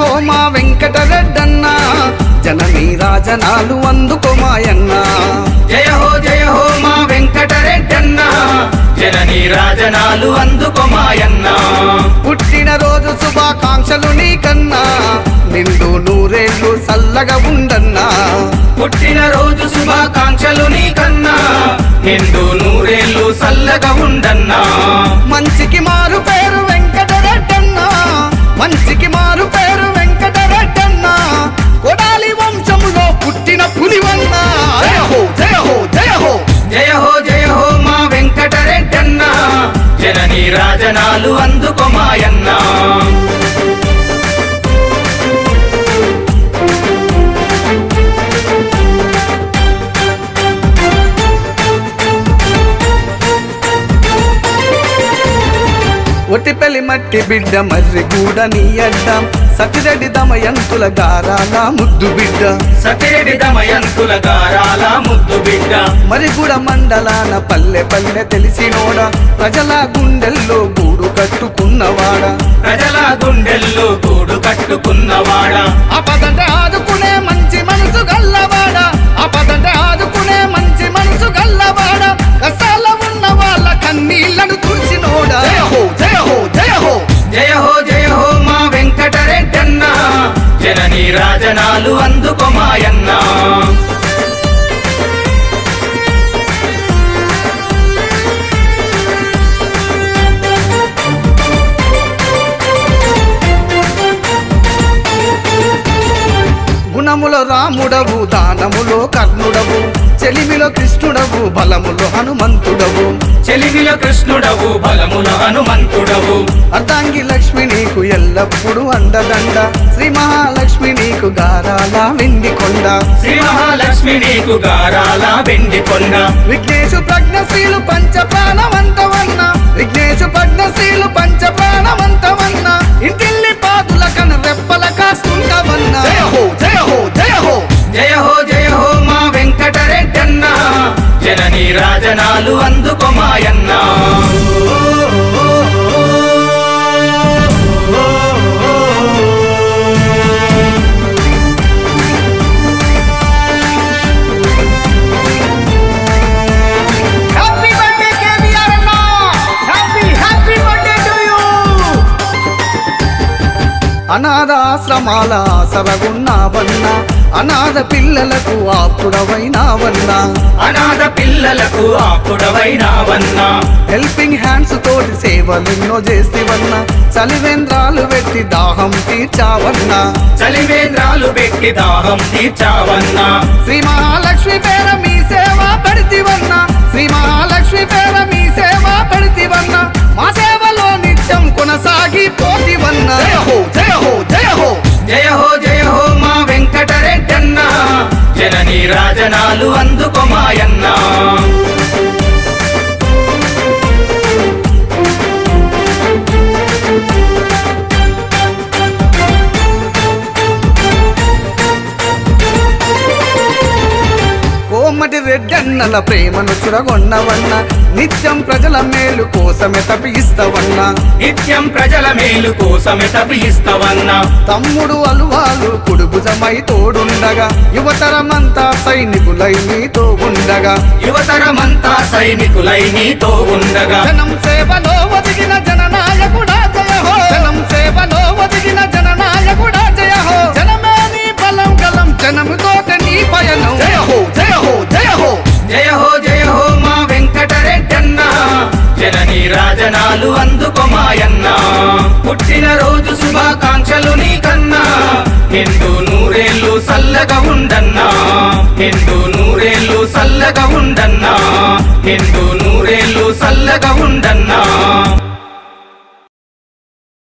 హో మా వెంకటరెడ్డన్న జననీ రాజనాలు అందుకో మాయన్న జయ హో మా వెంకటరెడ్డన్న జననీ రాజనాలు అందుకో మాయన్న పుట్టిన రోజు శుభాకాంక్షలు నీకన్నా నిండు నూరేళ్ళు చల్లగా ఉండన్నా పుట్టిన రోజు శుభాకాంక్షలు నీకన్నా నిండు నూరేళ్ళు చల్లగా ఉండన్నా మంచికి మారు పేరు వెంకటరెడ్డన్న మంచికి మారు పేరు వెంకటరెడ్డన్న కొడాలి వంశములో పుట్టిన పులివన్న జయ హో జయ హో జయ హో జయ హో మా వెంకటరెడ్డన్న జననీ రాజనాలు అందుకో మాయన్న ఒట్టిపల్లి మట్టి బిడ్డ మర్రి గూడ నీ అడ్డం సతిరెడ్డి దమయంతుల గారాల ముద్దు బిడ్డ సతిరెడ్డి దమయంతుల గారాల ముద్దు బిడ్డ మరిగూడ మండలాన పల్లె పల్లె తెలిసినోడ ప్రజల గుండెల్లో గూడు కట్టుకున్నవాడ ప్రజల గుండెల్లో గూడు కట్టుకున్నవాడ ఆపదంటే ఆదుకునే మంచి మనసు గల్లవాడ ఆపదంటే ఆదుకునే మంచి మనసు గల్లవాడ కసాల ఉన్న వాళ్ళ కన్నీళ్లను తుడిచినోడ జయ హో జయ హో జయ హో జయ హో మా వెంకటరెడ్డన్న జననీ రాజనాలు అందుకో మాయన్న గుణములో రాముడవు దానములో కర్ణుడవు చెలిమిలో కృష్ణుడవు బలములో హనుమంతుడవు చెలిమిలో కృష్ణుడవు బలములో హనుమంతుడవు అర్ధాంగి లక్ష్మి నీకు ఎల్లప్పుడు అండదండ శ్రీ మహాలక్ష్మి నీకు గారాల వెండి కొండ శ్రీ మహాలక్ష్మి నీకు గారాల వెండి కొండ విఘ్నేశు ప్రజ్ఞశీలు పంచ ప్రాణవంతవన్న విఘ్నేశు ప్రజ్ఞశీలు పంచ ప్రాణవంతవన్న ఇంటిల్లి పాదుల కన రెప్పల కాస్తుండవన్న జయ హో జయ హో జయ హో జయ హో మా వెంకటరెడ్డన్న జననీ రాజనాలు అందుకో మాయన్న అనాథాశ్రమాల సరగున్నావన్న అనాథ పిల్లలకు ఆపుడవైనావన్న అనాథ పిల్లలకు ఆపుడవైనావన్న హెల్పింగ్ హ్యాండ్స్ తోటి సేవలెన్నో చేస్తేవన్న చలివేంద్రాలు పెట్టి దాహం తీర్చావన్న చలివేంద్రాలు పెట్టి దాహం తీర్చావన్న శ్రీ మహాలక్ష్మి పేర మీ సేవ పెడితివన్న శ్రీ మహాలక్ష్మి పేర మీ సేవ పెడితివన్న మా సేవలో నిత్యం కొనసాగిపోతివన్న జయ హో జయ హో జయ హో జయ హో మా వెంకటరెడ్డన్న జననీ రాజనాలు అందుకో మాయన్న కోమటి రెడ్డన్నల ప్రేమను చురగొన్నవన్న నిత్యం ప్రజల మేలు కోసమే తపిస్తావన్న నిత్యం ప్రజల మేలు కోసమే తపిస్తావన్న తమ్ముడు అలువాలు కుడుభుజమై తోడుండగా యువతరమంతా సైనికులై నీతో ఉండగా యువతరమంతా సైనికులై నీతో ఉండగా జనం సేవలో ఒదిగిన జననాయకుడా జయ హో జనం సేవలో ఒదిగిన జననాయకుడా జయ హో జనమే నీ బలం గలం జనముతోట నీ పయనం జయ హో జయ హో జయ హో జయ హో మా వెంకటరెడ్డన్న జననీ రాజనాలు అందుకో మాయన్న పుట్టిన రోజు శుభాకాంక్షలు నీకన్నా నిండు నూరేళ్ళు చల్లగా ఉండన్నా నిండు నూరేళ్ళు చల్లగా ఉండన్నా నిండు